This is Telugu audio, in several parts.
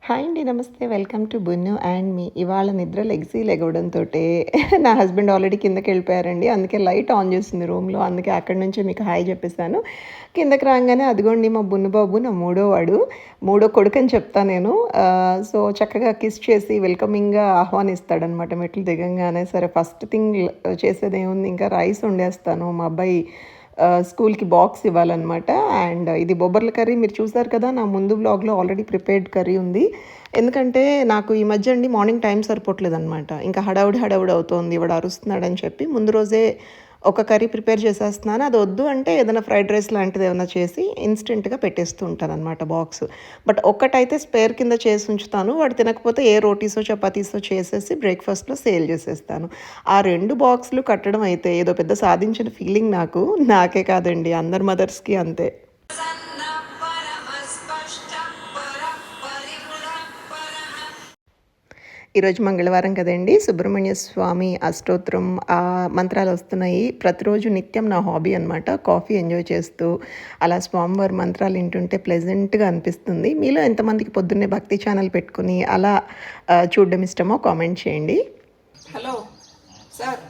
హాయ్ అండి. నమస్తే. వెల్కమ్ టు బున్ను అండ్ మీ. ఇవాళ నిద్ర లెగవడంతోటే నా హస్బెండ్ ఆల్రెడీ కిందకెళ్ళిపోయారండి. అందుకే లైట్ ఆన్ చేసింది రూమ్‌లో. అందుకే అక్కడి నుంచే మీకు హాయ్ చెప్పేసాను. కిందకి రాంగానే అదిగోండి మా బున్ను బాబు నా మూడో వాడు. మూడో కొడుకని చెప్తా నేను. సో, చక్కగా కిస్ చేసి వెల్కమింగ్‌గా ఆహ్వానిస్తాడనమాట మెట్లు దిగంగానే. సరే ఫస్ట్ థింగ్ చేసేదేముంది, ఇంకా రైస్ వండేస్తాను. మా అబ్బాయి స్కూల్‌కి బాక్స్ ఇవ్వాలనమాట. అండ్ ఇది బొబ్బర్ల కర్రీ మీరు చూసారు కదా! నా ముందు వ్లాగ్‌లో ఆల్రెడీ ప్రిపేర్డ్ కర్రీ ఉంది. ఎందుకంటే నాకు ఈ మధ్య అండి మార్నింగ్ టైం సరిపోవట్లేదనమాట. ఇంకా హడావుడి అవుతోంది. వాడు అరుస్తున్నాడని చెప్పి ముందు రోజే ఒక కర్రీ ప్రిపేర్ చేసేస్తున్నాను. అది వద్దు అంటే ఏదైనా ఫ్రైడ్ రైస్ లాంటిది ఏమైనా చేసి ఇన్‌స్టెంట్‌గా పెట్టేస్తూ ఉంటాననమాట బాక్స్. బట్ ఒక్కటైతే స్పేర్ కింద చేసి ఉంచుతాను. వాడు తినకపోతే ఏ రోటీసో, చపాతీసో చేసేసి బ్రేక్‌ఫాస్ట్‌లో సేల్ చేసేస్తాను. ఆ 2 బాక్సులు కట్టడం అయితే ఏదో పెద్ద సాధించిన ఫీలింగ్ నాకు. నాకే కాదండి, అందరి మదర్స్‌కి అంతే. ఈరోజు మంగళవారం కదండి. సుబ్రహ్మణ్య స్వామి అష్టోత్తరం మంత్రాలు వస్తున్నాయి. ప్రతిరోజు నిత్యం నా హాబీ అనమాట. కాఫీ ఎంజాయ్ చేస్తూ అలా స్వామివారి మంత్రాలు వింటుంటే ప్లెజెంట్‌గా అనిపిస్తుంది. మీలో ఎంతమందికి పొద్దున్నే భక్తి ఛానల్ పెట్టుకుని అలా చూడడం ఇష్టమో కామెంట్ చేయండి. హలో సార్,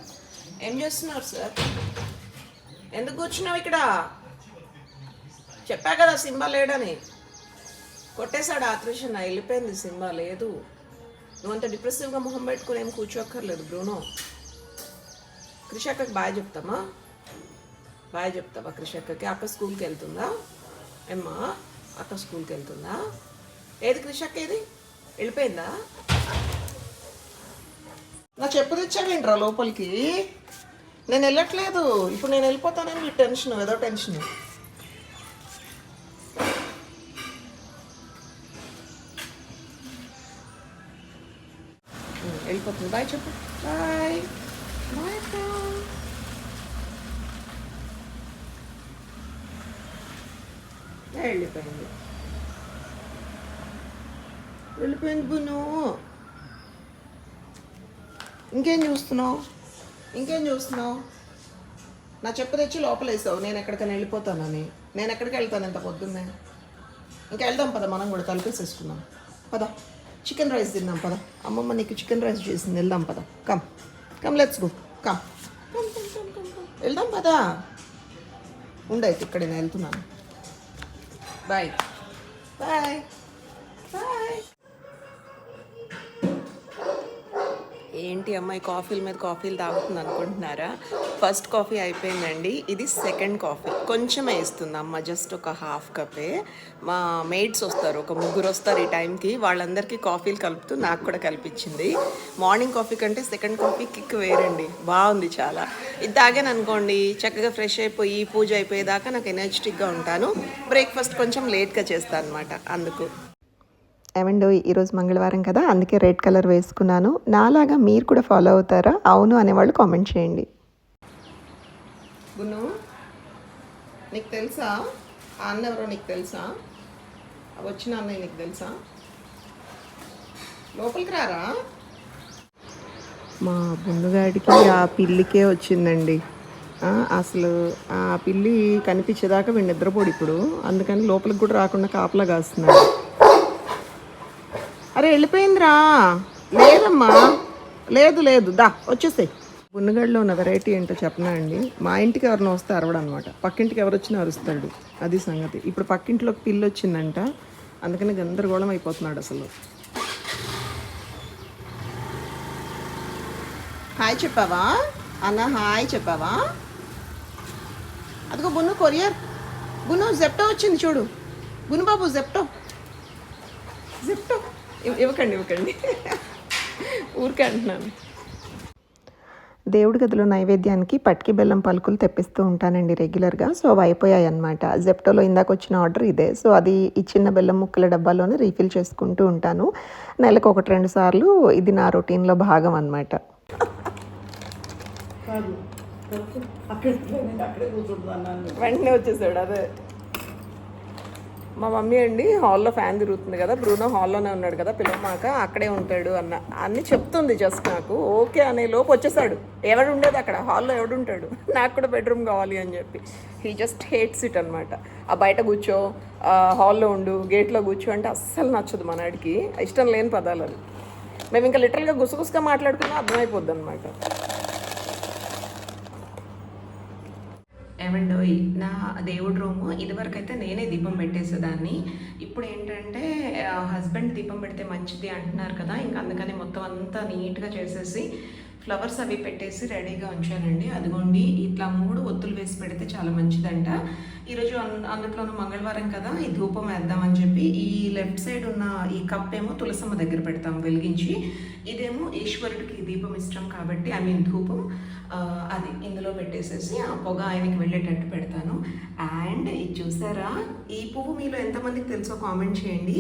ఏం చేస్తున్నారు సార్? ఎందుకు కూర్చున్నావు ఇక్కడ? చెప్పా కదా సింబా లేడని. కొట్టేశాడు ఆత్రేషన్. వెళ్ళిపోయింది సింబా లేదు. నువ్వంత డిప్రెసివ్గా మొహం పెట్టుకుని ఏం కూర్చోక్కర్లేదు బ్రూనో. కృషక్కకి బాయ్ చెప్తామా? బాయ్ చెప్తావా కృషక్కకి? అక్క స్కూల్కి వెళ్తుందా? ఏమ్మా అక్క స్కూల్కి వెళ్తుందా? ఏది కృషక్క, ఏది వెళ్ళిపోయిందా? నా చెప్పు తెచ్చావేంట్రా లోపలికి? నేను వెళ్ళట్లేదు. ఇప్పుడు నేను వెళ్ళిపోతానని మీ టెన్షన్, ఏదో టెన్షన్. వెళ్ళిపోతుంది. బాయ్ చెప్పు. బాయ్ బాయ్ అక్క. వెళ్ళిపోయింది. వెళ్ళిపోయింది బును. ఇంకేం చూస్తున్నావు? నా చెప్పు తెచ్చి లోపలేసావు నేను ఎక్కడికైనా వెళ్ళిపోతానని. నేను ఎక్కడికి వెళ్తాను ఇంత పొద్దున్నే? ఇంకా వెళ్దాం పద, మనం కూడా తలుపేసేసుకుందాం పద. చికెన్ రైస్ తిందాం పద. అమ్మమ్మ నీకు చికెన్ రైస్ చేసింది, వెళ్దాం పద. Come let's go. కమ్ వెళ్దాం పద. ఉండైతే ఇక్కడ నేను వెళ్తున్నాను. Bye bye bye. ఏంటి అమ్మాయి కాఫీల మీద కాఫీలు తాగుతుంది అనుకుంటున్నారా? ఫస్ట్ కాఫీ అయిపోయిందండి. ఇది సెకండ్ కాఫీ. కొంచెమే ఇస్తుంది అమ్మ, జస్ట్ ఒక హాఫ్ కప్పే. మా మేడ్స్ వస్తారు, ఒక 3 వస్తారు ఈ టైంకి. వాళ్ళందరికీ కాఫీలు కలుపుతూ నాకు కూడా కల్పించింది. మార్నింగ్ కాఫీ కంటే సెకండ్ కాఫీ కిక్ వేరండి, బాగుంది చాలా. ఇది తాగాను అనుకోండి, చక్కగా ఫ్రెష్ అయిపోయి పూజ అయిపోయేదాకా నాకు ఎనర్జెటిక్గా ఉంటాను. బ్రేక్ఫాస్ట్ కొంచెం లేట్గా చేస్తాను అనమాట. అందుకు ఏమండో ఈరోజు మంగళవారం కదా, అందుకే రెడ్ కలర్ వేసుకున్నాను. నాలాగా మీరు కూడా ఫాలో అవుతారా? అవును అనేవాళ్ళు కామెంట్ చేయండి. గును, నీకు తెలుసా ఆ అన్న ఎవరో? నీకు తెలుసా? వచ్చిన అన్నయ్య నీకు తెలుసా? లోపలికి రారా? మా బున్నుగాడికి ఆ పిల్లికే వచ్చిందండి. అసలు ఆ పిల్లి కనిపించేదాకా వీడు నిద్రపోడు ఇప్పుడు. అందుకని లోపలికి కూడా రాకుండా కాపలా కాస్తున్నాడు. అరే వెళ్ళిపోయిందిరా. లేదమ్మా, లేదు దా వచ్చేసాయి. బున్నగడ్లో ఉన్న వెరైటీ ఏంటో చెప్పనా అండి. మా ఇంటికి ఎవరినో వస్తే అరవడం అనమాట, పక్కింటికి ఎవరు వచ్చినా అరుస్తాడు. అది సంగతి. ఇప్పుడు పక్కింట్లోకి పిల్లి వచ్చిందంట, అందుకని గందరగోళం అయిపోతున్నాడు అసలు. హాయ్ చెప్పావా అన్న? హాయ్ చెప్పావా? అదిగో బున్ను కొరియర్. బున్ను జెప్టో వచ్చింది చూడు. బున్ను బాబు జెప్టో ఇవ్వకండి ఊరికే అంటున్నాను. దేవుడి గదిలో నైవేద్యానికి పట్కి బెల్లం పలుకులు తెప్పిస్తూ ఉంటానండి రెగ్యులర్గా. సో అవి అయిపోయాయి అనమాట. జెప్టోలో ఇందాక వచ్చిన ఆర్డర్ ఇదే. సో అది ఈ చిన్న బెల్లం ముక్కల డబ్బాలోనే రీఫిల్ చేసుకుంటూ ఉంటాను. నెలకు 1-2 సార్లు. ఇది నా రొటీన్లో భాగం అనమాట. వెంటనే వచ్చేసాడు. అదే మా మమ్మీ అండి హాల్లో ఫ్యాన్ తిరుగుతుంది కదా, బ్రూనో హాల్లోనే ఉన్నాడు కదా, పిల్లమాక అక్కడే ఉంటాడు అన్నీ చెప్తుంది. జస్ట్ నాకు ఓకే అనే లోపు వచ్చేసాడు. ఎవడు ఉండేది అక్కడ హాల్లో, ఎవడుంటాడు, నాకు కూడా బెడ్రూమ్ కావాలి అని చెప్పి. హీ జస్ట్ హేట్స్ ఇట్ అనమాట. ఆ బయట కూర్చో, హాల్లో ఉండు, గేట్లో కూర్చో అంటే అస్సలు నచ్చదు మనడికి, ఇష్టం లేని పదాలు అది. మేము ఇంకా లిటరల్గా గుసగుసగా మాట్లాడుకున్నా అర్థమైపోద్ది అనమాట. ఏమండోయ్, నా దేవుడి రూము ఇదివరకు అయితే నేనే దీపం పెట్టేసేదాన్ని. ఇప్పుడు ఏంటంటే హస్బెండ్ దీపం పెడితే మంచిది అంటున్నారు కదా, ఇంకా అందుకని మొత్తం అంతా నీట్గా చేసేసి ఫ్లవర్స్ అవి పెట్టేసి రెడీగా ఉంచానండి. అదిగోండి ఇట్లా 3 ఒత్తులు వేసి పెడితే చాలా మంచిదంట. ఈరోజు అందులోనూ మంగళవారం కదా, ఈ ధూపం వేద్దామని చెప్పి ఈ లెఫ్ట్ సైడ్ ఉన్న ఈ కప్ ఏమో తులసమ్మ దగ్గర పెడతాం వెలిగించి, ఇదేమో ఈశ్వరుడికి దీపం ఇష్టం కాబట్టి ధూపం అది ఇందులో పెట్టేసేసి ఆ పొగ ఆయనకి వెళ్ళేటట్టు పెడతాను. అండ్ ఇది చూసారా, ఈ పువ్వు మీలో ఎంతమందికి తెలుసో కామెంట్ చేయండి.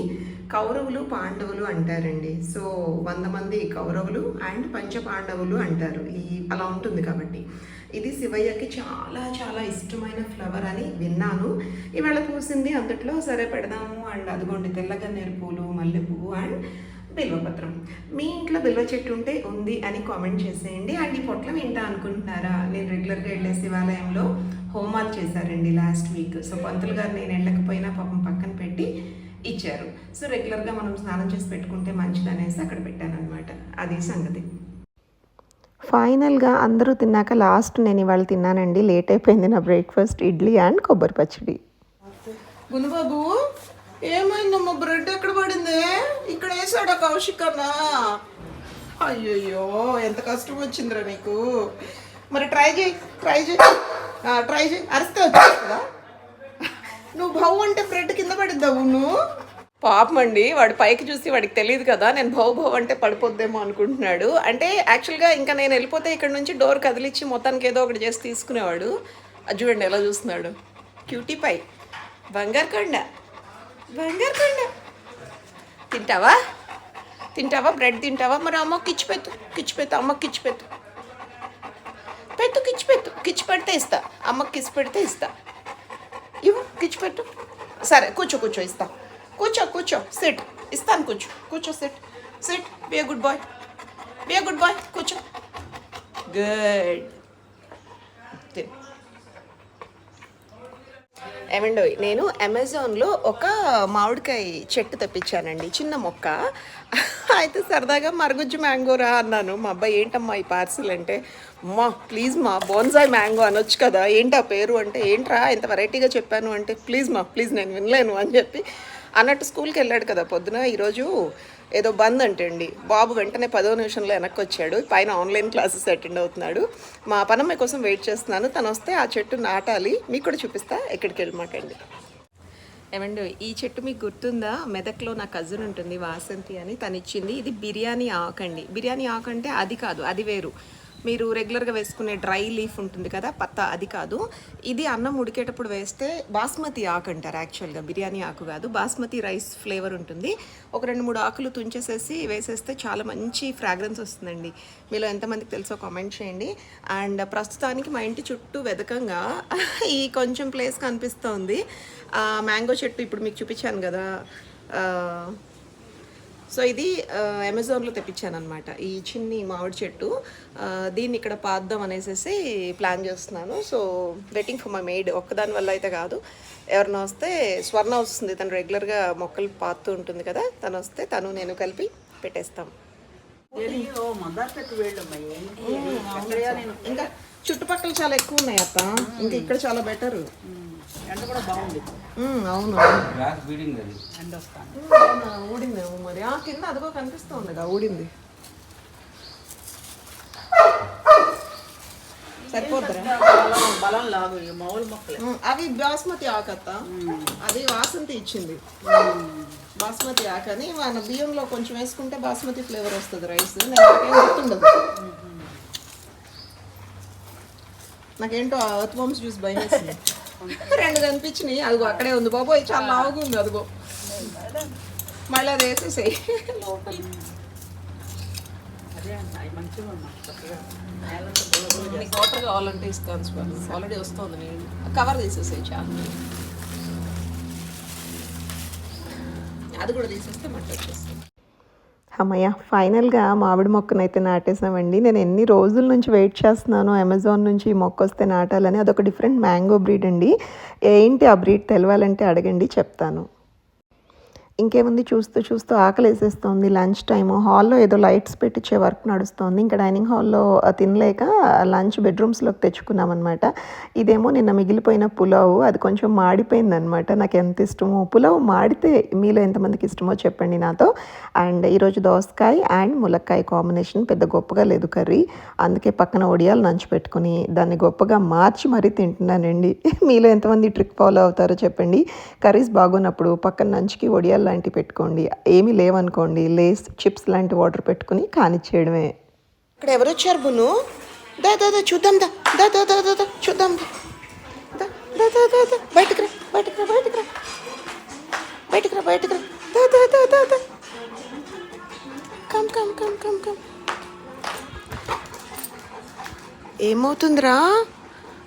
కౌరవులు పాండవులు అంటారండి. సో 100 మంది కౌరవులు అండ్ పంచపాండవులు అంటారు. అలా ఉంటుంది కాబట్టి ఇది శివయ్యకి చాలా చాలా ఇష్టమైన ఫ్లవర్ అని విన్నాను. ఇవాళ పూసింది అంతట్లో, సరే పెడదాము. అండ్ అదిగోండి తెల్లగన్నేరు పూలు, మల్లె పువ్వు అండ్ బిల్వపత్రం. మీ ఇంట్లో బిల్వ చెట్టు ఉంటే ఉంది అని కామెంట్ చేసేయండి. అండ్ ఈ పొట్లం ఏంటా అనుకుంటున్నారా, నేను రెగ్యులర్గా వెళ్ళే శివాలయంలో హోమాలు చేశారండి లాస్ట్ వీక్. సో పంతులు గారు నేను వెళ్ళకపోయినా పాపం పక్కన పెట్టి ఇచ్చారు. సో రెగ్యులర్గా మనం స్నానం చేసి పెట్టుకుంటే మంచిదనేసి అక్కడ పెట్టాను అనమాట. అది సంగతి. ఫైనల్గా అందరూ తిన్నాక లాస్ట్ నేను ఇవాళ తిన్నానండి. లేట్ అయిపోయింది నా బ్రేక్ఫాస్ట్, ఇడ్లీ అండ్ కొబ్బరి పచ్చడి. గునుబాబు ఏమైందమ్మా, బ్రెడ్ ఎక్కడ పడింది? ఇక్కడ వేసాడా కౌశిక్ అన్న? అయ్యయ్యో ఎంత కష్టం వచ్చిందిరా నీకు. మరి ట్రై చేయి అరిస్తే వచ్చేస్తుందా? నువ్వు భౌ అంటే బ్రెడ్ కింద పడిద్దావు నువ్వు. పాపం అండి, వాడు పైకి చూసి వాడికి తెలియదు కదా నేను భౌ అంటే పడిపోద్దేమో అనుకుంటున్నాడు. అంటే యాక్చువల్గా ఇంకా నేను వెళ్ళిపోతే ఇక్కడ నుంచి డోర్ కదిలిచ్చి మొత్తానికి ఏదో ఒకటి చేసి తీసుకునేవాడు. అది చూడండి ఎలా చూస్తున్నాడు. క్యూటీ పై బంగారు కొండ. తింటావా బ్రెడ్ తింటావా? మరి అమ్మకి కిచ్చిపెత్తు అమ్మకి కిచ్చిపెత్తు కిచ్చి పెడితే ఇస్తా. అమ్మకి కిచ్చి పెడితే ఇస్తా. ఇవ్వు కిచ్చిపెట్టు. సరే కూర్చో ఇస్తా. కూర్చో సిట్ ఇస్తాను. కూర్చో sit. Be a good boy కూర్చో. గుడ్. ఏమండో, నేను అమెజాన్లో ఒక మామిడికాయ చెట్టు తెప్పించానండి, చిన్న మొక్క. అయితే సరదాగా మరగుజ్జు మ్యాంగోరా అన్నాను. మా అబ్బాయి ఏంటమ్మా ఈ పార్సిల్ అంటే, అమ్మా ప్లీజ్ మా బోన్సాయ్ మ్యాంగో అనొచ్చు కదా, ఏంటి ఆ పేరు అంటే, ఏంట్రా ఇంత వెరైటీగా చెప్పాను అంటే, ప్లీజ్ నేను వినలేను అని చెప్పి అన్నట్టు స్కూల్కి వెళ్ళాడు కదా పొద్దున. ఈరోజు ఏదో బంద్ అంటే అండి, బాబు వెంటనే 10వ నిమిషంలో వెనక్కి వచ్చాడు. పైన ఆన్లైన్ క్లాసెస్ అటెండ్ అవుతున్నాడు. మా పనమ్మాయి కోసం వెయిట్ చేస్తున్నాను. తను వస్తే ఆ చెట్టు నాటాలి. మీకు కూడా చూపిస్తా, ఎక్కడికి వెళ్ళమాకండి. ఏమండి, ఈ చెట్టు మీకు గుర్తుందా? మెదక్లో నా కజిన్ ఉంటుంది వాసంతి అని, తను ఇచ్చింది. ఇది బిర్యానీ ఆకు అండి. బిర్యానీ ఆకు అంటే అది కాదు, అది వేరు. మీరు రెగ్యులర్గా వేసుకునే డ్రై లీఫ్ ఉంటుంది కదా, పత్తా, అది కాదు. ఇది అన్నం ఉడికేటప్పుడు వేస్తే బాస్మతి ఆకు అంటారు. యాక్చువల్గా బిర్యానీ ఆకు కాదు, బాస్మతి రైస్ ఫ్లేవర్ ఉంటుంది. ఒక 2-3 ఆకులు తుంచేసేసి వేసేస్తే చాలా మంచి ఫ్రాగ్రెన్స్ వస్తుందండి. మీలో ఎంతమందికి తెలుసో కామెంట్ చేయండి. అండ్ ప్రస్తుతానికి మా ఇంటి చుట్టూ వెదకంగా ఈ కొంచెం ప్లేస్ కనిపిస్తుంది. మ్యాంగో చెట్టు ఇప్పుడు మీకు చూపించాను కదా, సో ఇది అమెజాన్లో తెప్పించాను అనమాట. ఈ చిన్ని మామిడి చెట్టు, దీన్ని ఇక్కడ పాద్దాం అనేసి ప్లాన్ చేస్తున్నాను. So waiting for my maid. ఒక్కదాని వల్ల అయితే కాదు, ఎవరైనా వస్తే స్వర్ణ వస్తుంది, తను రెగ్యులర్గా మొక్కలు పాతూ ఉంటుంది కదా, తను వస్తే తను నేను కలిపి పెట్టేస్తాం. ఇంకా చుట్టుపక్కల చాలా ఎక్కువ ఉన్నాయి అత్త, ఇంకా ఇక్కడ చాలా బెటర్. ఎండ కూడా బాగుంది. అవును, ఊడిందేమో మరి. కింద అదిగో కనిపిస్తుంది కదా, ఊడింది. సరిపోద్దా? బలం లాగు మామూలు మొక్కలు అవి. బాస్మతి ఆకత్త, అది వాసంతి ఇచ్చింది. బాస్మతి ఆకని మన బియ్యంలో కొంచెం వేసుకుంటే బాస్మతి ఫ్లేవర్ వస్తుంది రైస్. నాకేం గుర్తుండదు. నాకేంటో అర్త్వామ్స్ జ్యూస్ భయం వేస్తుంది. 2 కనిపించినాయి, అదిగో అక్కడే ఉంది. బాబోయ్ చాలా లావుగా ఉంది. అదిగో మళ్ళీ అది వేసేసాయి. వాటర్ కావాలంటే ఇస్తాను. ఆల్రెడీ వస్తుంది. నేను కవర్ తీసేసాయి చాలా. అది కూడా తీసేస్తే మంట వచ్చేస్తుంది. అమ్మయ్య, ఫైనల్గా మామిడి మొక్కనైతే నాటేసామండి. నేను ఎన్ని రోజుల నుంచి వెయిట్ చేస్తున్నాను అమెజాన్ నుంచి ఈ మొక్క వస్తే నాటాలని. అదొక డిఫరెంట్ మ్యాంగో బ్రీడ్ అండి. ఏంటి ఆ బ్రీడ్ తెలవాలంటే అడగండి, చెప్తాను. ఇంకేముంది, చూస్తూ చూస్తూ ఆకలేసేస్తోంది. Lunch time. హాల్లో ఏదో లైట్స్ పెట్టించే వర్క్ నడుస్తోంది. ఇంకా డైనింగ్ హాల్లో తినలేక లంచ్ బెడ్రూమ్స్లోకి తెచ్చుకున్నామన్నమాట. ఇదేమో నిన్న మిగిలిపోయిన పులావు, అది కొంచెం మాడిపోయిందనమాట. నాకు ఎంత ఇష్టమో పులావు మాడితే, మీలో ఎంతమందికి ఇష్టమో చెప్పండి నాతో. అండ్ ఈరోజు దోసకాయ అండ్ ములక్కాయ కాంబినేషన్ పెద్ద గొప్పగా లేదు కర్రీ, అందుకే పక్కన వడియాలు నంచి పెట్టుకుని దాన్ని గొప్పగా మార్చి మరీ తింటున్నానండి. మీలో ఎంతమంది ట్రిక్ ఫాలో అవుతారో చెప్పండి. కర్రీస్ బాగున్నప్పుడు పక్కన నంచుకి వడియాలు లాంటివి పెట్టుకోండి. ఏమీ లేవనుకోండి, లేస్ చిప్స్ లాంటి వాటర్ పెట్టుకుని కానిచ్చేయడమే. ఇక్కడ ఎవరు వచ్చారు బును? దా దా దా చూద్దాం, దా దా దా దా దా దా చూద్దాం, దా దా దా దా దా బయటకు రా, బయటకు రా, బయటకు రా, బయటకు రా, బయటకు రా, దా దా దా దా దా come come come come come. ఏమవుతుందిరా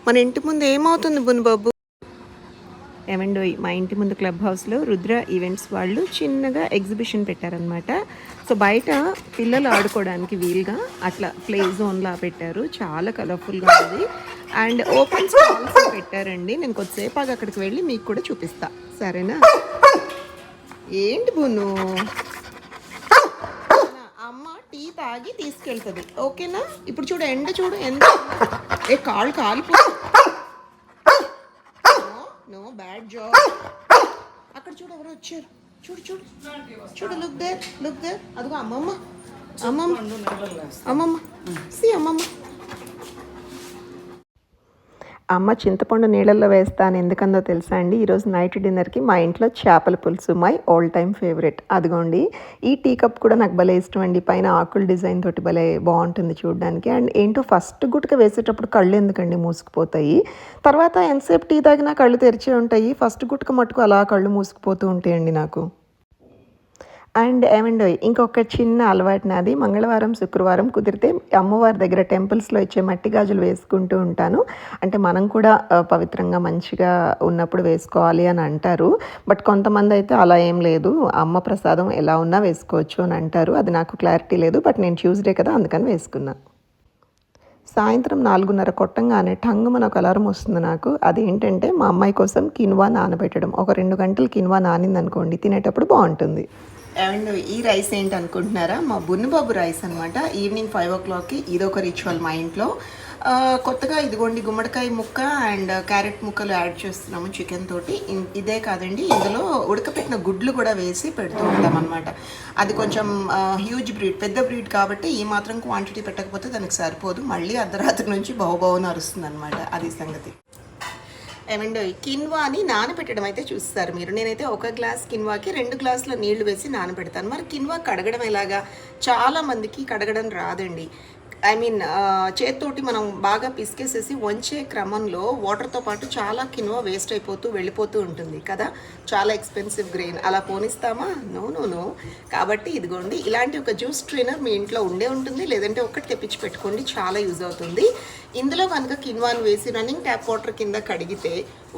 మన ఇంటి ముందు, ఏమవుతుంది బును బాబు? ఏమండో, మా ఇంటి ముందు క్లబ్ హౌస్లో రుద్ర ఈవెంట్స్ వాళ్ళు చిన్నగా ఎగ్జిబిషన్ పెట్టారనమాట. సో బయట పిల్లలు ఆడుకోవడానికి వీలుగా అట్లా ప్లే జోన్లా పెట్టారు. చాలా కలర్ఫుల్గా ఉంది. అండ్ ఓపెన్ స్టాల్స్ పెట్టారండి. నేను కొద్దిసేపు అక్కడికి వెళ్ళి మీకు కూడా చూపిస్తా, సరేనా? ఏంటి బును, అమ్మ టీ తాగి తీసుకెళ్తుంది, ఓకేనా? ఇప్పుడు చూడు, ఎండ చూడు ఎంత, ఏ కాళ్ళు కాలిపో. No bad job. అక్కడ చూడు ఎవరు వచ్చారు, చూడు చూడు చూడు, లుక్ దేర్, లుక్ దేర్. అదిగో అమ్మమ్మ, అమ్మమ్మ, అమ్మమ్మ, సి అమ్మమ్మ. అమ్మ చింతపండు నీళ్ళల్లో వేస్తాను ఎందుకందో తెలుసా అండి? ఈరోజు నైట్ డిన్నర్కి మా ఇంట్లో చేపల పులుసు, మై ఆల్ టైమ్ ఫేవరెట్. అదిగోండి, ఈ టీ కప్ కూడా నాకు భలే ఇష్టం అండి. పైన ఆకుల డిజైన్ తోటి భలే బాగుంటుంది చూడడానికి. అండ్ ఏంటో ఫస్ట్ గుట్క వేసేటప్పుడు కళ్ళు ఎందుకండి మూసుకుపోతాయి, తర్వాత ఎంతసేపు టీ తాగినా కళ్ళు తెరిచే ఉంటాయి. ఫస్ట్ గుట్క మట్టుకు అలా కళ్ళు మూసుకుపోతూ ఉంటాయండి నాకు. అండ్ ఏమండో, ఇంకొక చిన్న అలవాటు నాది. మంగళవారం శుక్రవారం కుదిరితే అమ్మవారి దగ్గర టెంపుల్స్లో ఇచ్చే మట్టి గాజులు వేసుకుంటూ ఉంటాను. అంటే మనం కూడా పవిత్రంగా మంచిగా ఉన్నప్పుడు వేసుకోవాలి అని అంటారు. బట్ కొంతమంది అయితే అలా ఏం లేదు, అమ్మ ప్రసాదం ఎలా ఉన్నా వేసుకోవచ్చు అని అంటారు. అది నాకు క్లారిటీ లేదు. బట్ నేను ట్యూస్డే కదా, అందుకని వేసుకున్నా. సాయంత్రం 4:30 కొట్టంగానే టంగుమని ఒక అలారం వస్తుంది నాకు. అదేంటంటే మా అమ్మాయి కోసం కిన్వా నానబెట్టడం. ఒక 2 గంటలు కిన్వా నానిందనుకోండి, తినేటప్పుడు బాగుంటుంది. అండ్ ఈ రైస్ ఏంటి అనుకుంటున్నారా? మా బున్నుబాబు రైస్ అనమాట. ఈవినింగ్ 5 o'clockకి ఇదొక రిచువల్ మా ఇంట్లో. కొత్తగా ఇదిగోండి గుమ్మడికాయ ముక్క అండ్ క్యారెట్ ముక్కలు యాడ్ చేస్తున్నాము చికెన్ తోటి. ఇదే కాదండి, ఇందులో ఉడకపెట్టిన గుడ్లు కూడా వేసి పెడుతూ ఉంటాం అనమాట. అది కొంచెం హ్యూజ్ బ్రీడ్, పెద్ద బ్రీడ్ కాబట్టి ఈ మాత్రం క్వాంటిటీ పెట్టకపోతే దానికి సరిపోదు. మళ్ళీ అర్ధరాత్రి నుంచి బహుబహున అరుస్తుంది అనమాట. అది సంగతి. ఏమండో, కిన్వాని నానబెట్టడం అయితే చూస్తారు మీరు. నేనైతే ఒక గ్లాస్ కిన్వాకి 2 గ్లాసుల నీళ్లు వేసి నానబెడతాను. మరి కిన్వా కడగడం ఎలాగా? చాలామందికి కడగడం రాదండి. ఐ మీన్ చేత్తోటి మనం బాగా పిసికేసేసి వంచే క్రమంలో వాటర్తో పాటు చాలా కిన్వా వేస్ట్ అయిపోతూ వెళ్ళిపోతూ ఉంటుంది కదా. చాలా ఎక్స్పెన్సివ్ గ్రెయిన్, అలా పోనిస్తామా? No no no. కాబట్టి ఇదిగోండి, ఇలాంటి ఒక జ్యూస్ ట్రైనర్ మీ ఇంట్లో ఉండే ఉంటుంది, లేదంటే ఒకటి తెప్పించి పెట్టుకోండి, చాలా యూజ్ అవుతుంది. ఇందులో కనుక కిన్వాన్ వేసి రన్నింగ్ ట్యాప్ వాటర్ కింద కడిగితే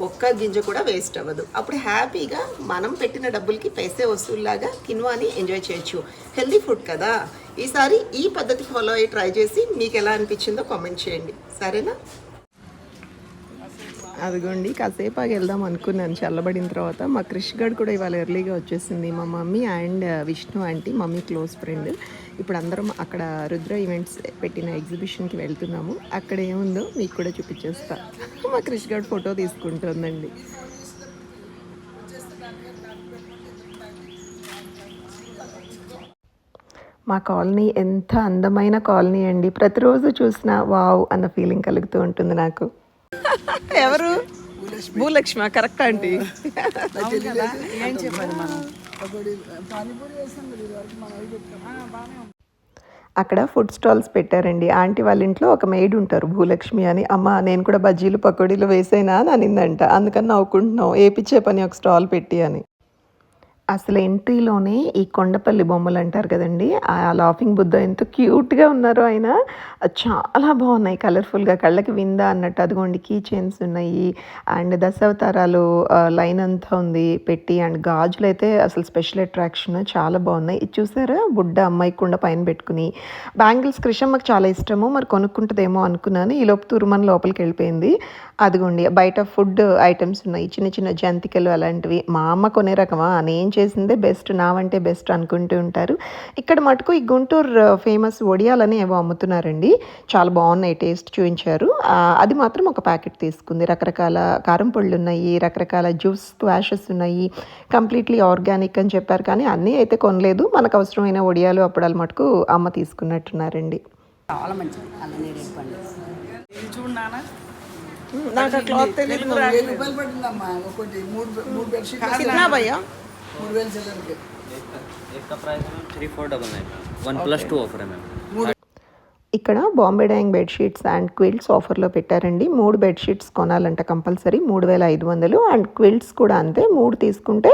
ఒక్క గింజ కూడా వేస్ట్ అవ్వదు. అప్పుడు హ్యాపీగా మనం పెట్టిన డబ్బులకి పైసే వసూల్లాగా కిన్వాని ఎంజాయ్ చేయొచ్చు. హెల్దీ ఫుడ్ కదా. ఈసారి ఈ పద్ధతి ఫాలో అయ్యి ట్రై చేసి మీకు ఎలా అనిపించిందో కామెంట్ చేయండి, సరేనా? అదిగోండి, కాసేపు ఆగి వెళ్దాం అనుకున్నాను చల్లబడిన తర్వాత. మా క్రిష్ గడ్ కూడా ఇవాళ ఎర్లీగా వచ్చేసింది. మా mummy and Vishnu aunty, mummy close friend. ఇప్పుడు అందరం అక్కడ రుద్ర ఈవెంట్స్ పెట్టిన ఎగ్జిబిషన్కి వెళ్తున్నాము. అక్కడ ఏముందో మీకు కూడా చూపించేస్తా. మా క్రిష్ గడ్ ఫోటో తీసుకుంటుందండి. మా కాలనీ ఎంత అందమైన కాలనీ అండి. ప్రతిరోజు చూసినా వావ్ అన్న ఫీలింగ్ కలుగుతూ ఉంటుంది నాకు. ఎవరు? Bhulakshmi, correct aunty. అక్కడ ఫుడ్ స్టాల్స్ పెట్టారండి. ఆంటీ వాళ్ళ ఇంట్లో ఒక మెయిడ్ ఉంటారు భూలక్ష్మి అని. అమ్మ నేను కూడా బజ్జీలు పకోడీలు వేసేనా అని అనిందంట. అందుకని నవ్వుకుంటున్నాం, ఏపిచ్చే పని ఒక స్టాల్ పెట్టి అని. అసలు ఎంట్రీలోనే ఈ కొండపల్లి బొమ్మలు అంటారు కదండీ! ఆ లాఫింగ్ బుద్ధ ఎంత క్యూట్‌గా ఉన్నారో ఆయన. చాలా బావున్నాయి కలర్‌ఫుల్‌గా కళ్ళకి విందా అన్నట్టు. అదిగోండి కీ చైన్స్ ఉన్నాయి. అండ్ దశావతారాలు లైన్ అంతా ఉంది పెట్టి. అండ్ గాజులైతే అసలు స్పెషల్ అట్రాక్షన్ చాలా బావున్నాయి. ఇది చూసారా బుడ్డ అమ్మాయి కుండ పైన పెట్టుకుని. బ్యాంగిల్స్ క్రిషమ్మకి చాలా ఇష్టము. మరి కొనుక్కుంటదేమో అనుకున్నాను. ఈలోపు తురుమని లోపలికెళ్ళిపోయింది. అదిగోండి బయట ఫుడ్ ఐటెమ్స్ ఉన్నాయి. చిన్న చిన్న జంతికలు అలాంటివి. మా అమ్మ కొనే రకమా నేను చేసిందే బెస్ట్ నా వంటే బెస్ట్ అనుకుంటూ ఉంటారు. ఇక్కడ మటుకు ఈ గుంటూరు ఫేమస్ వడియాలని ఏవో అమ్ముతున్నారండి. చాలా బాగున్నాయి టేస్ట్ చూయించారు. అది మాత్రం ఒక ప్యాకెట్ తీసుకుంది. రకరకాల కారం పొళ్ళున్నాయి, రకరకాల జ్యూస్ స్క్వాషెస్ ఉన్నాయి. కంప్లీట్లీ ఆర్గానిక్ అని చెప్పారు కానీ అన్నీ అయితే కొనలేదు. మనకు అవసరమైన వడియాలు అప్పడాలు మటుకు అమ్మ తీసుకున్నట్టున్నారండి. చాలా మంచిది అలా నేరేడు పండు. ఇది చూడు నాన్న, నాకు ఆ క్లాత్ తెలియదు. ₹1000 పడిందమ్మా ఒకటి. మూడు బెడ్షీట్ कितना भैया? 3000 చిల్లరకి. एक का प्राइस मैम 3499 1+2 ऑफर है मैम. ఇక్కడ Bombay dyeing bedsheets and quilts ఆఫర్లో పెట్టారండి. 3 బెడ్షీట్స్ కొనాలంట కంపల్సరీ 3500. అండ్ క్విల్ట్స్ కూడా అంతే 3 తీసుకుంటే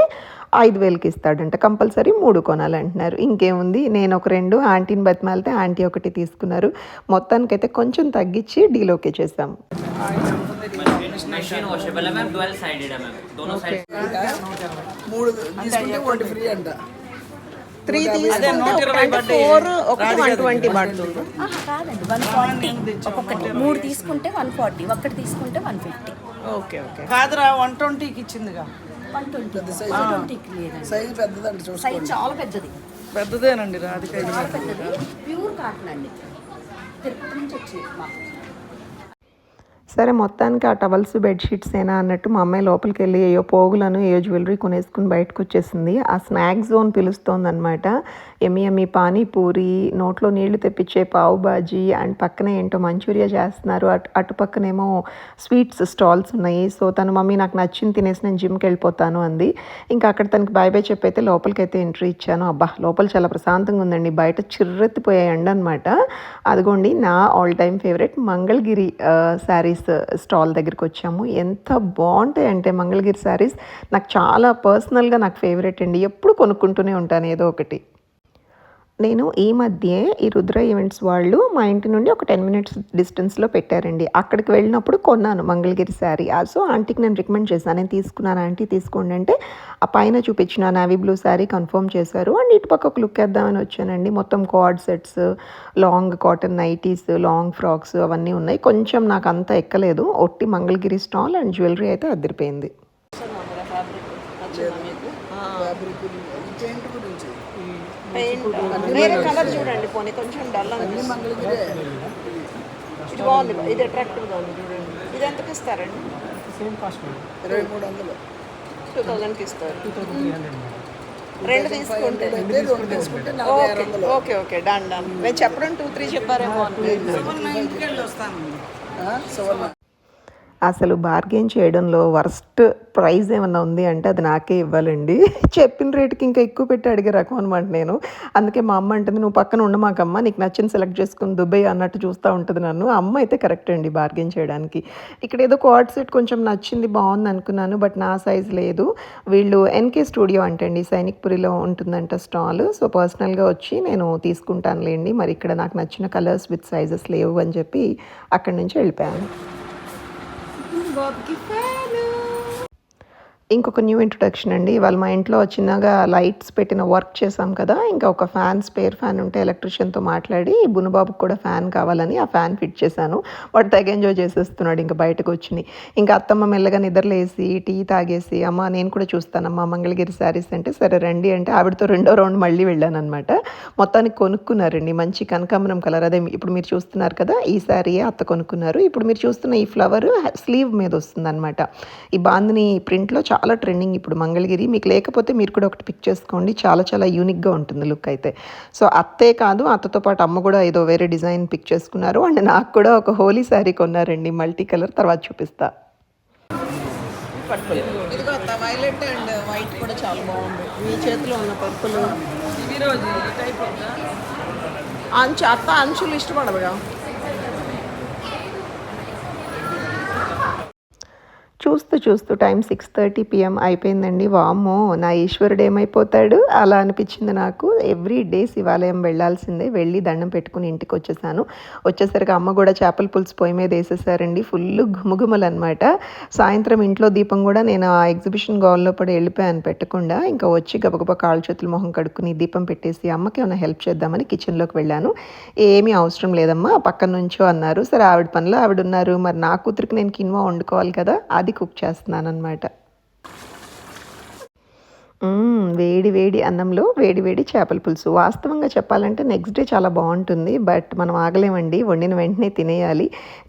5000కి ఇస్తాడంట. కంపల్సరీ 3 కొనాలంటున్నారు. ఇంకేముంది నేను ఒక 2 ఆంటీని బతిమాలితే ఆంటీ ఒకటి తీసుకున్నారు. మొత్తానికైతే కొంచెం తగ్గించి డీలోకే చేసాము. मशीन वॉशेबल है मैम, डुअल साइडेड है मैम, दोनों साइड. 3 తీసుకుంటే ఒకటి ఫ్రీ అంట. 3 తీసుకుంటే 4 ఒకటి 120 పడుతుంది. కాదండి 140 ఒక్కొక్కటి. 3 తీసుకుంటే 140, ఒక్కటి తీసుకుంటే 150. Okay okay. కాదురా 120కి ఇచ్చిందిగా. 120 120కి లేదండి. సైజ్ పెద్దదండి సైజ్ చూసుకోండి. చాలా పెద్దది, పెద్దదేనండి రాధిక ఇది. చాలా పెద్దది. ప్యూర్ కాటన్ అండి, తిరుపతి నుంచి వచ్చింది మాకు. సరే మొత్తానికి ఆ టవల్స్ బెడ్షీట్స్ ఏనా అన్నట్టు మా అమ్మాయి లోపలికి వెళ్ళి ఏయో పోగులను ఏయో జ్యువెలరీ కొనేసుకుని బయటకు వచ్చేసింది. ఆ స్నాక్ జోన్ పిలుస్తోంది అనమాట. ఎమ్మి పానీపూరి, నోట్లో నీళ్లు తెప్పించే పావు బాజీ అండ్ పక్కనే ఏంటో మంచూరియా చేస్తున్నారు. అటు పక్కనేమో స్వీట్స్ స్టాల్స్ ఉన్నాయి. సో తను మమ్మీ నాకు నచ్చింది తినేసి నేను జిమ్కి వెళ్ళిపోతాను అంది. ఇంకా అక్కడ తనకి బాయ్ బాయ్ చెప్పైతే లోపలికైతే ఎంట్రీ ఇచ్చాను. అబ్బా లోపల చాలా ప్రశాంతంగా ఉందండి. బయట చిర్రెత్తిపోయాయి ఎండ అనమాట. అదిగోండి నా all time favourite Mangalagiri saris stall దగ్గరికి వచ్చాము. ఎంత బాగుంటాయి అంటే మంగళగిరి శారీస్ నాకు చాలా పర్సనల్గా నాకు ఫేవరెట్ అండి. ఎప్పుడు కొనుక్కుంటూనే ఉంటాను ఏదో ఒకటి. నేను ఈ మధ్యే ఈ రుద్ర ఈవెంట్స్ వాళ్ళు మా ఇంటి నుండి ఒక 10 మినిట్స్ డిస్టెన్స్లో పెట్టారండి. అక్కడికి వెళ్ళినప్పుడు కొన్నాను మంగళగిరి శారీ. సో ఆంటీకి నేను రికమెండ్ చేశాను. నేను తీసుకున్నాను ఆంటీ తీసుకోండి అంటే ఆ పైన చూపించిన నావీ బ్లూ శారీ కన్ఫర్మ్ చేశారు. అండ్ ఇటు పక్క ఒక లుక్ వేద్దామని వచ్చానండి. మొత్తం card sets, long cotton nighties, long frocks అవన్నీ ఉన్నాయి. కొంచెం నాకు అంత ఎక్కలేదు. ఒట్టి మంగళగిరి స్టాల్ అండ్ జ్యువెలరీ అయితే అదిరిపోయింది. ఫ్యాబ్రిక్ పెయింట్ గురించి వేరే కలర్ చూడండి పోనీ కొంచెం డల్ అన్ని మంగళగిరే. ఇది బాగుంది, ఇది అట్రాక్టివ్గా ఉంది చూడండి. ఇది ఎంతకి ఇస్తారండి? 2300. 2000కి ఇస్తారు. 2 తీసుకుంటే అయితే 2 తీసుకుంటే okay 4600. Okay okay done done. నేను చెప్పడం 2-3 చెప్పారేమో అనుకుంటున్నాను. నా ఇంటికి వెళ్ళి వస్తాను. సువర్ణ అసలు బార్గెన్ చేయడంలో వర్స్ట్ ప్రైస్ ఏమన్నా ఉంది అంటే అది నాకే ఇవ్వాలండి. చెప్పిన రేటుకి ఇంకా ఎక్కువ పెట్టి అడిగే రకం అనమాట నేను. అందుకే మా అమ్మ అంటుంది నువ్వు పక్కన ఉండమాకమ్మ, నీకు నచ్చిన సెలెక్ట్ చేసుకుని దుబాయ్ అన్నట్టు చూస్తూ ఉంటుంది నన్ను. అమ్మ అయితే కరెక్ట్ అండి బార్గెన్ చేయడానికి. ఇక్కడ ఏదో కార్డ్ సెట్ కొంచెం నచ్చింది బాగుంది అనుకున్నాను, బట్ నా సైజ్ లేదు. వీళ్ళు ఎన్కే స్టూడియో అంటండి, సైనిక్పురిలో ఉంటుందంట స్టాల్. సో పర్సనల్గా వచ్చి నేను తీసుకుంటానులేండి. మరి ఇక్కడ నాకు నచ్చిన కలర్స్ విత్ సైజెస్ లేవు అని చెప్పి అక్కడి నుంచి వెళ్ళిపోయాను. ఇంకొక న్యూ ఇంట్రొడక్షన్ అండి. ఇవాళ మా ఇంట్లో చిన్నగా లైట్స్ పెట్టిన వర్క్ చేసాం కదా, ఇంకా ఒక ఫ్యాన్ స్పేర్ ఫ్యాన్ ఉంటే ఎలక్ట్రిషియన్తో మాట్లాడి బునుబాబుకి కూడా ఫ్యాన్ కావాలని ఆ ఫ్యాన్ ఫిట్ చేశాను. వాడు తెగ ఎంజాయ్ చేసేస్తున్నాడు ఇంకా బయటకు వచ్చి. ఇంకా అత్తమ్మ మెల్లగా నిద్రలేసి టీ తాగేసి అమ్మ నేను కూడా చూస్తానమ్మా మంగళగిరి శారీస్ అంటే సరే రండి అంటే ఆవిడతో 2వ రౌండ్ మళ్ళీ వెళ్ళాను అనమాట. మొత్తానికి కొనుక్కున్నారండి మంచి కనకాంబరం కలర్. అదే ఇప్పుడు మీరు చూస్తున్నారు కదా ఈ శారీయే అత్త కొనుక్కున్నారు. ఇప్పుడు మీరు చూస్తున్న ఈ ఫ్లవర్ స్లీవ్ మీద వస్తుంది అనమాట. ఈ బాందిని ప్రింట్లో చాలా ట్రెండింగ్ ఇప్పుడు మంగళగిరి. మీకు లేకపోతే మీరు కూడా ఒకటి పిక్ చేసుకోండి, చాలా చాలా యూనిక్గా ఉంటుంది లుక్ అయితే. సో అత్తే కాదు అత్తతో పాటు అమ్మ కూడా ఏదో వేరే డిజైన్ పిక్ చేసుకున్నారు. అండ్ నాకు కూడా ఒక హోలీ శారీ కొన్నారండి మల్టీ కలర్, తర్వాత చూపిస్తా. ఇదిగో అత్త వైలెట్ అండ్ వైట్ కూడా చాలా బాగుంది. మీ చేతిలో ఉన్న పర్పుల్ ఈరోజు ఈ టైప్ ఉందా? అత్త అంచులు ఇష్టపడదుగా. చూస్తూ చూస్తూ టైం 6:30 PM అయిపోయిందండి. వామ్మో! నా ఈశ్వరుడు ఏమైపోతాడు అలా అనిపించింది నాకు. ఎవ్రీ డే శివాలయం వెళ్ళాల్సిందే. వెళ్ళి దండం పెట్టుకుని ఇంటికి వచ్చేసాను. వచ్చేసరికి అమ్మ కూడా చేపల పులుసు పొయ్యి మీద వేసేసారండి. ఫుల్ ఘుమఘుమలనమాట. సాయంత్రం ఇంట్లో దీపం కూడా నేను ఆ ఎగ్జిబిషన్ గోల్లో పడి వెళ్ళిపోయాను పెట్టకుండా. ఇంకా వచ్చి గబగబా కాళ్ళు చేతులు మొహం కడుక్కుని దీపం పెట్టేసి అమ్మకి ఏమైనా హెల్ప్ చేద్దామని కిచెన్లోకి వెళ్ళాను. ఏమీ అవసరం లేదమ్మా పక్కన నుంచో అన్నారు. సరే ఆవిడ పనిలో ఆవిడ ఉన్నారు. మరి నా కూతురికి నేను కిన్వా వండుకోవాలి కదా, అది కుక్ చేస్తున్నాను అనమాట. వేడి వేడి అన్నంలో వేడి వేడి చేపల పులుసు. వాస్తవంగా చెప్పాలంటే నెక్స్ట్ డే చాలా బాగుంటుంది. బట్ మనం ఆగలేమండి, వండిన వెంటనే తినేయాలి.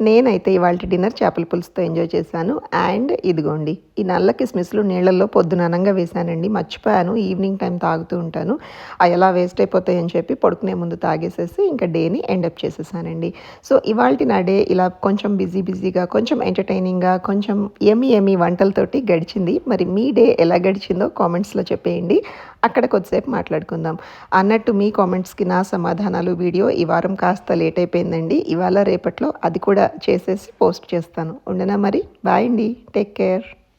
నేనైతే ఇవాళ డిన్నర్ చేపల పులుసుతో ఎంజాయ్ చేశాను. అండ్ ఇదిగోండి ఈ నల్ల కిస్మిస్లు నీళ్ళల్లో పొద్దున అనంగా వేశానండి. మర్చిపోయాను, ఈవినింగ్ టైం తాగుతూ ఉంటాను. అవి ఎలా వేస్ట్ అయిపోతాయని చెప్పి పడుకునే ముందు తాగేసేసి ఇంకా డేని ఎండప్ చేసేసానండి. సో ఇవాళ నా డే ఇలా కొంచెం బిజీగా, కొంచెం ఎంటర్టైనింగ్గా, కొంచెం ఎమ్మి వంటలతోటి గడిచింది. మరి మీ డే ఎలా గడిచిందో కామెంట్స్లో చెప్పేయండి. అక్కడ కొద్దిసేపు మాట్లాడుకుందాం. అన్నట్టు మీ కామెంట్స్కి నా సమాధానాలు వీడియో ఈ వారం కాస్త లేట్ అయిపోయిందండి. ఇవాళ రేపట్లో అది కూడా చేసేసి పోస్ట్ చేస్తాను. ఉండనా మరి, బాయ్ అండి, టేక్ కేర్.